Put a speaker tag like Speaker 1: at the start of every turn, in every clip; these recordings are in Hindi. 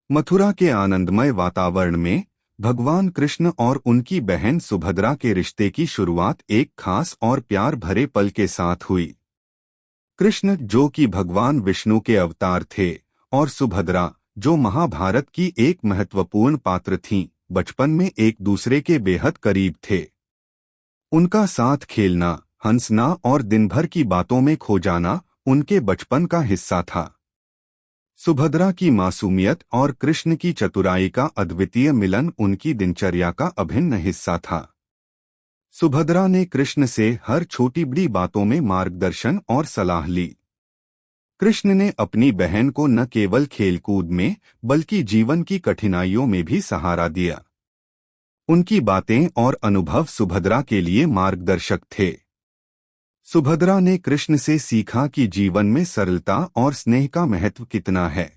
Speaker 1: मथुरा के आनंदमय वातावरण में भगवान कृष्ण और उनकी बहन सुभद्रा के रिश्ते की शुरुआत एक खास और प्यार भरे पल के साथ हुई। कृष्ण जो कि भगवान विष्णु के अवतार थे और सुभद्रा जो महाभारत की एक महत्वपूर्ण पात्र थीं, बचपन में एक दूसरे के बेहद करीब थे। उनका साथ खेलना, हंसना और दिन भर की बातों में खो जाना उनके बचपन का हिस्सा था। सुभद्रा की मासूमियत और कृष्ण की चतुराई का अद्वितीय मिलन उनकी दिनचर्या का अभिन्न हिस्सा था। सुभद्रा ने कृष्ण से हर छोटी बड़ी बातों में मार्गदर्शन और सलाह ली। कृष्ण ने अपनी बहन को न केवल खेलकूद में बल्कि जीवन की कठिनाइयों में भी सहारा दिया। उनकी बातें और अनुभव सुभद्रा के लिए मार्गदर्शक थे। सुभद्रा ने कृष्ण से सीखा कि जीवन में सरलता और स्नेह का महत्व कितना है।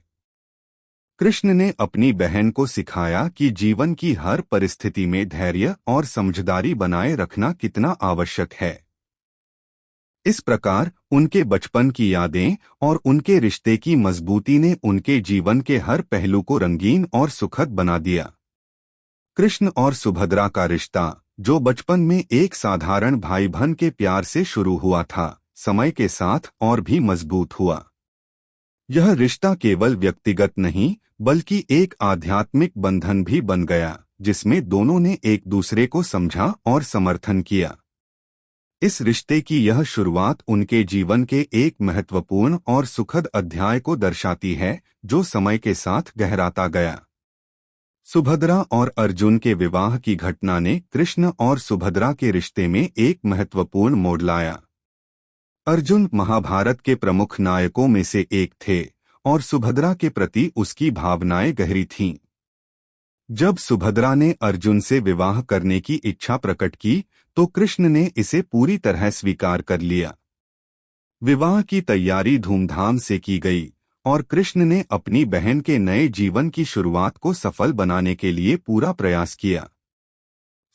Speaker 1: कृष्ण ने अपनी बहन को सिखाया कि जीवन की हर परिस्थिति में धैर्य और समझदारी बनाए रखना कितना आवश्यक है। इस प्रकार उनके बचपन की यादें और उनके रिश्ते की मजबूती ने उनके जीवन के हर पहलू को रंगीन और सुखद बना दिया। कृष्ण और सुभद्रा का रिश्ता, जो बचपन में एक साधारण भाई बहन के प्यार से शुरू हुआ था, समय के साथ और भी मजबूत हुआ। यह रिश्ता केवल व्यक्तिगत नहीं बल्कि एक आध्यात्मिक बंधन भी बन गया, जिसमें दोनों ने एक दूसरे को समझा और समर्थन किया। इस रिश्ते की यह शुरुआत उनके जीवन के एक महत्वपूर्ण और सुखद अध्याय को दर्शाती है, जो समय के साथ गहराता गया। सुभद्रा और अर्जुन के विवाह की घटना ने कृष्ण और सुभद्रा के रिश्ते में एक महत्वपूर्ण मोड़ लाया। अर्जुन महाभारत के प्रमुख नायकों में से एक थे और सुभद्रा के प्रति उसकी भावनाएं गहरी थीं। जब सुभद्रा ने अर्जुन से विवाह करने की इच्छा प्रकट की तो कृष्ण ने इसे पूरी तरह स्वीकार कर लिया। विवाह की तैयारी धूमधाम से की गई और कृष्ण ने अपनी बहन के नए जीवन की शुरुआत को सफल बनाने के लिए पूरा प्रयास किया।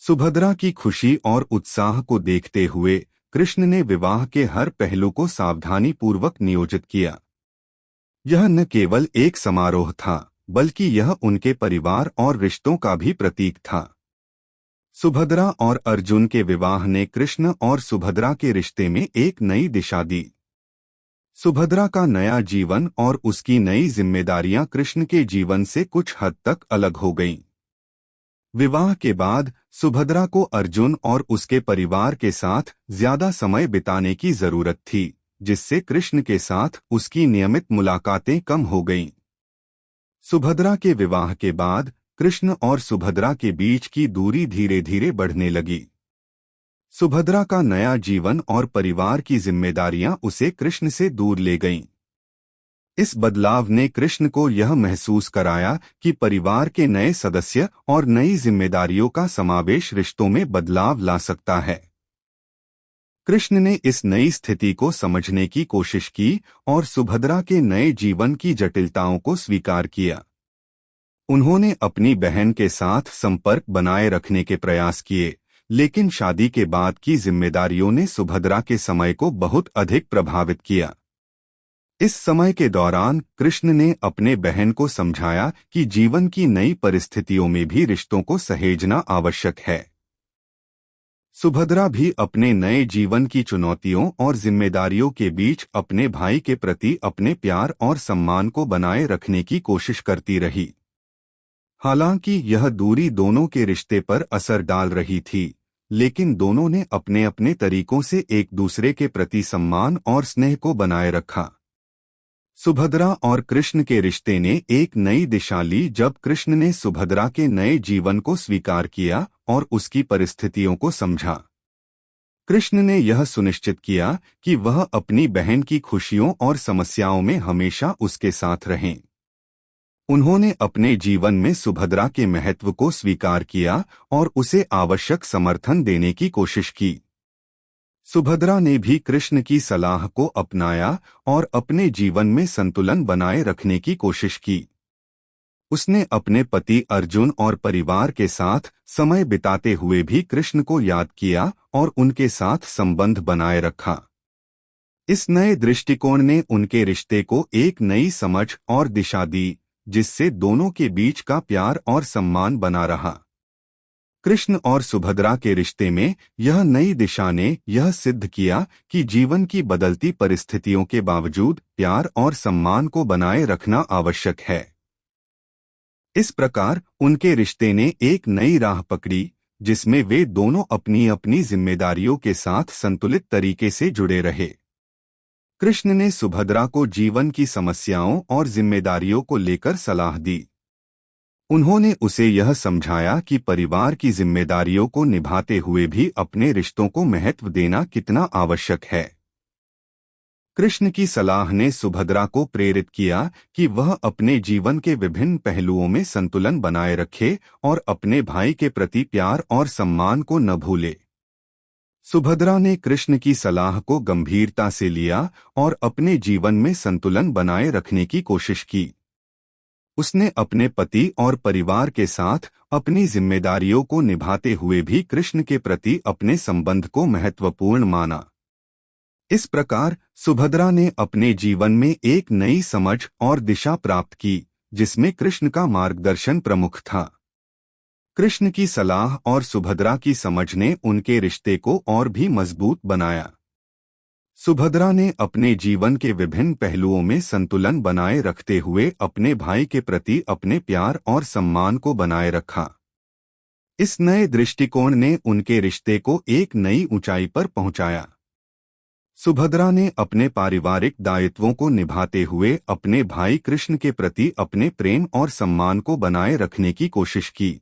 Speaker 1: सुभद्रा की खुशी और उत्साह को देखते हुए कृष्ण ने विवाह के हर पहलू को सावधानीपूर्वक नियोजित किया। यह न केवल एक समारोह था बल्कि यह उनके परिवार और रिश्तों का भी प्रतीक था। सुभद्रा और अर्जुन के विवाह ने कृष्ण और सुभद्रा के रिश्ते में एक नई दिशा दी। सुभद्रा का नया जीवन और उसकी नई जिम्मेदारियां कृष्ण के जीवन से कुछ हद तक अलग हो गईं। विवाह के बाद सुभद्रा को अर्जुन और उसके परिवार के साथ ज्यादा समय बिताने की जरूरत थी, जिससे कृष्ण के साथ उसकी नियमित मुलाकातें कम हो गईं। सुभद्रा के विवाह के बाद कृष्ण और सुभद्रा के बीच की दूरी धीरे धीरे बढ़ने लगी। सुभद्रा का नया जीवन और परिवार की जिम्मेदारियां उसे कृष्ण से दूर ले गईं। इस बदलाव ने कृष्ण को यह महसूस कराया कि परिवार के नए सदस्य और नई जिम्मेदारियों का समावेश रिश्तों में बदलाव ला सकता है। कृष्ण ने इस नई स्थिति को समझने की कोशिश की और सुभद्रा के नए जीवन की जटिलताओं को स्वीकार किया। उन्होंने अपनी बहन के साथ संपर्क बनाए रखने के प्रयास किए, लेकिन शादी के बाद की जिम्मेदारियों ने सुभद्रा के समय को बहुत अधिक प्रभावित किया। इस समय के दौरान कृष्ण ने अपने बहन को समझाया कि जीवन की नई परिस्थितियों में भी रिश्तों को सहेजना आवश्यक है। सुभद्रा भी अपने नए जीवन की चुनौतियों और जिम्मेदारियों के बीच अपने भाई के प्रति अपने प्यार और सम्मान को बनाए रखने की कोशिश करती रही। हालांकि यह दूरी दोनों के रिश्ते पर असर डाल रही थी, लेकिन दोनों ने अपने अपने तरीकों से एक दूसरे के प्रति सम्मान और स्नेह को बनाए रखा। सुभद्रा और कृष्ण के रिश्ते ने एक नई दिशा ली जब कृष्ण ने सुभद्रा के नए जीवन को स्वीकार किया और उसकी परिस्थितियों को समझा। कृष्ण ने यह सुनिश्चित किया कि वह अपनी बहन की खुशियों और समस्याओं में हमेशा उसके साथ रहें। उन्होंने अपने जीवन में सुभद्रा के महत्व को स्वीकार किया और उसे आवश्यक समर्थन देने की कोशिश की। सुभद्रा ने भी कृष्ण की सलाह को अपनाया और अपने जीवन में संतुलन बनाए रखने की कोशिश की। उसने अपने पति अर्जुन और परिवार के साथ समय बिताते हुए भी कृष्ण को याद किया और उनके साथ संबंध बनाए रखा। इस नए दृष्टिकोण ने उनके रिश्ते को एक नई समझ और दिशा दी, जिससे दोनों के बीच का प्यार और सम्मान बना रहा। कृष्ण और सुभद्रा के रिश्ते में यह नई दिशा ने यह सिद्ध किया कि जीवन की बदलती परिस्थितियों के बावजूद प्यार और सम्मान को बनाए रखना आवश्यक है। इस प्रकार उनके रिश्ते ने एक नई राह पकड़ी, जिसमें वे दोनों अपनी अपनी जिम्मेदारियों के साथ संतुलित तरीके से जुड़े रहे। कृष्ण ने सुभद्रा को जीवन की समस्याओं और जिम्मेदारियों को लेकर सलाह दी। उन्होंने उसे यह समझाया कि परिवार की जिम्मेदारियों को निभाते हुए भी अपने रिश्तों को महत्व देना कितना आवश्यक है। कृष्ण की सलाह ने सुभद्रा को प्रेरित किया कि वह अपने जीवन के विभिन्न पहलुओं में संतुलन बनाए रखे और अपने भाई के प्रति प्यार और सम्मान को न भूले। सुभद्रा ने कृष्ण की सलाह को गंभीरता से लिया और अपने जीवन में संतुलन बनाए रखने की कोशिश की। उसने अपने पति और परिवार के साथ अपनी जिम्मेदारियों को निभाते हुए भी कृष्ण के प्रति अपने संबंध को महत्वपूर्ण माना। इस प्रकार सुभद्रा ने अपने जीवन में एक नई समझ और दिशा प्राप्त की, जिसमें कृष्ण का मार्गदर्शन प्रमुख था। कृष्ण की सलाह और सुभद्रा की समझ ने उनके रिश्ते को और भी मजबूत बनाया। सुभद्रा ने अपने जीवन के विभिन्न पहलुओं में संतुलन बनाए रखते हुए अपने भाई के प्रति अपने प्यार और सम्मान को बनाए रखा। इस नए दृष्टिकोण ने उनके रिश्ते को एक नई ऊंचाई पर पहुंचाया। सुभद्रा ने अपने पारिवारिक दायित्वों को निभाते हुए अपने भाई कृष्ण के प्रति अपने प्रेम और सम्मान को बनाए रखने की कोशिश की।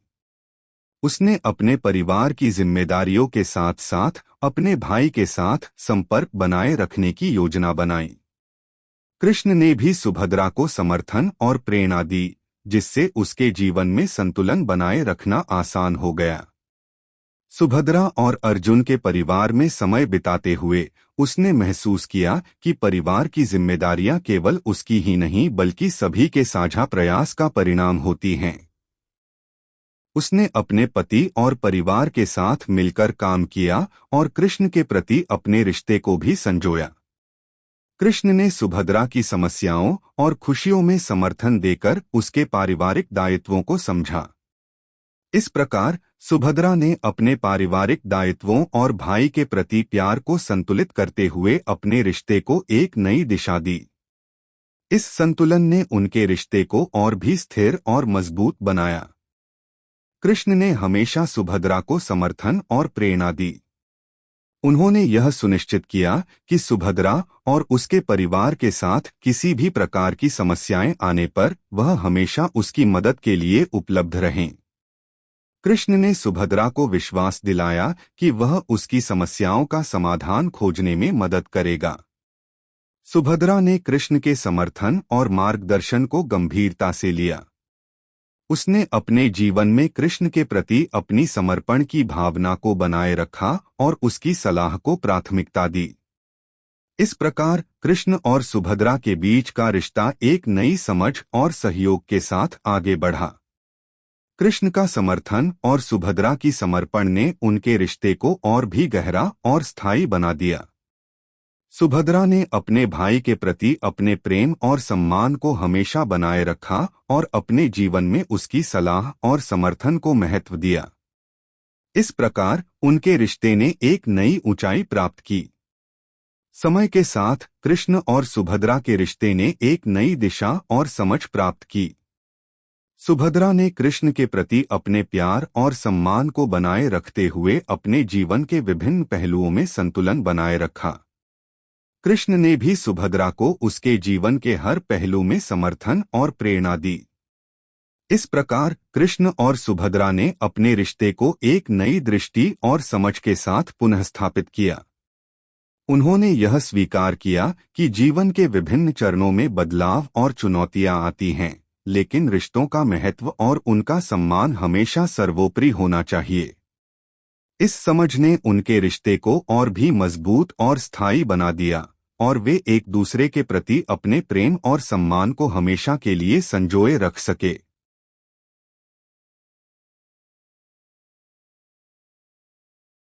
Speaker 1: उसने अपने परिवार की जिम्मेदारियों के साथ साथ अपने भाई के साथ संपर्क बनाए रखने की योजना बनाई। कृष्ण ने भी सुभद्रा को समर्थन और प्रेरणा दी, जिससे उसके जीवन में संतुलन बनाए रखना आसान हो गया। सुभद्रा और अर्जुन के परिवार में समय बिताते हुए उसने महसूस किया कि परिवार की जिम्मेदारियां केवल उसकी ही नहीं बल्कि सभी के साझा प्रयास का परिणाम होती हैं। उसने अपने पति और परिवार के साथ मिलकर काम किया और कृष्ण के प्रति अपने रिश्ते को भी संजोया। कृष्ण ने सुभद्रा की समस्याओं और खुशियों में समर्थन देकर उसके पारिवारिक दायित्वों को समझा। इस प्रकार सुभद्रा ने अपने पारिवारिक दायित्वों और भाई के प्रति प्यार को संतुलित करते हुए अपने रिश्ते को एक नई दिशा दी। इस संतुलन ने उनके रिश्ते को और भी स्थिर और मजबूत बनाया। कृष्ण ने हमेशा सुभद्रा को समर्थन और प्रेरणा दी। उन्होंने यह सुनिश्चित किया कि सुभद्रा और उसके परिवार के साथ किसी भी प्रकार की समस्याएं आने पर वह हमेशा उसकी मदद के लिए उपलब्ध रहें। कृष्ण ने सुभद्रा को विश्वास दिलाया कि वह उसकी समस्याओं का समाधान खोजने में मदद करेगा। सुभद्रा ने कृष्ण के समर्थन और मार्गदर्शन को गंभीरता से लिया। उसने अपने जीवन में कृष्ण के प्रति अपनी समर्पण की भावना को बनाए रखा और उसकी सलाह को प्राथमिकता दी। इस प्रकार कृष्ण और सुभद्रा के बीच का रिश्ता एक नई समझ और सहयोग के साथ आगे बढ़ा। कृष्ण का समर्थन और सुभद्रा की समर्पण ने उनके रिश्ते को और भी गहरा और स्थायी बना दिया। सुभद्रा ने अपने भाई के प्रति अपने प्रेम और सम्मान को हमेशा बनाए रखा और अपने जीवन में उसकी सलाह और समर्थन को महत्व दिया। इस प्रकार उनके रिश्ते ने एक नई ऊंचाई प्राप्त की। समय के साथ कृष्ण और सुभद्रा के रिश्ते ने एक नई दिशा और समझ प्राप्त की। सुभद्रा ने कृष्ण के प्रति अपने प्यार और सम्मान को बनाए रखते हुए अपने जीवन के विभिन्न पहलुओं में संतुलन बनाए रखा। कृष्ण ने भी सुभद्रा को उसके जीवन के हर पहलू में समर्थन और प्रेरणा दी। इस प्रकार कृष्ण और सुभद्रा ने अपने रिश्ते को एक नई दृष्टि और समझ के साथ पुनः स्थापित किया। उन्होंने यह स्वीकार किया कि जीवन के विभिन्न चरणों में बदलाव और चुनौतियां आती हैं, लेकिन रिश्तों का महत्व और उनका सम्मान हमेशा सर्वोपरि होना चाहिए। इस समझ ने उनके रिश्ते को और भी मजबूत और स्थायी बना दिया और वे एक दूसरे के प्रति अपने प्रेम और सम्मान को हमेशा के लिए संजोए रख सके।